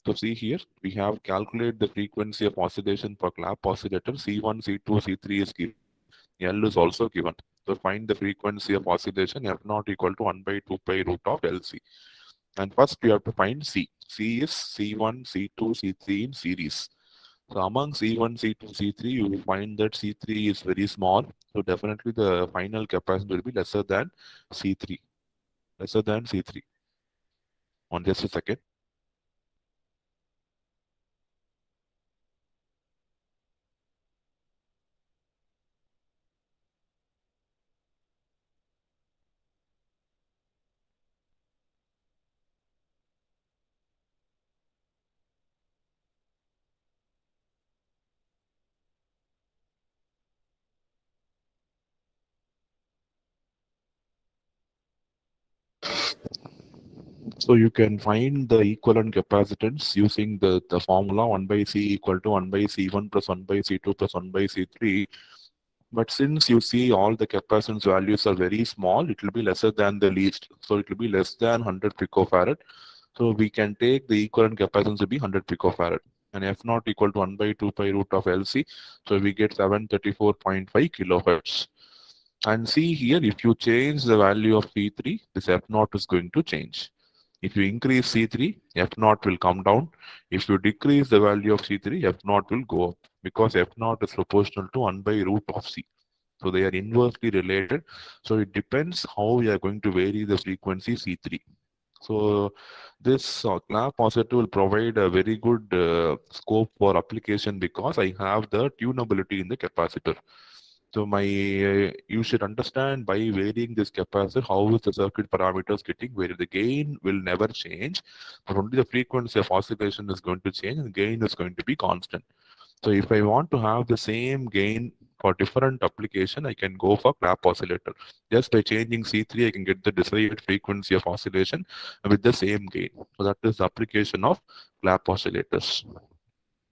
So see here, we have calculated the frequency of oscillation for Clapp oscillator. C1, C2, C3 is given. L is also given. So find the frequency of oscillation F naught equal to 1 by 2 pi root of LC. And first we have to find C. C is C1, C2, C3 in series. So among C1, C2, C3, you will find that C3 is very small. So definitely the final capacitance will be lesser than C3. Lesser than C3. On just a second. So you can find the equivalent capacitance using the formula 1 by C equal to 1 by C1 plus 1 by C2 plus 1 by C3. But since you see all the capacitance values are very small, it will be lesser than the least. So it will be less than 100 picofarad. So we can take the equivalent capacitance to be 100 picofarad. And F naught equal to 1 by 2 pi root of LC. So we get 734.5 kilohertz. And see here, if you change the value of C3, this F naught is going to change. If you increase C3, F naught will come down. If you decrease the value of C3, F naught will go up because F naught is proportional to 1 by root of C. So they are inversely related. So it depends how we are going to vary the frequency C3. So this Clapp oscillator will provide a very good scope for application because I have the tunability in the capacitor. So you should understand by varying this capacitor, how is the circuit parameters getting varied. The gain will never change, but only the frequency of oscillation is going to change and gain is going to be constant. So if I want to have the same gain for different application, I can go for Clapp oscillator. Just by changing C3, I can get the desired frequency of oscillation with the same gain. So that is the application of Clapp oscillators.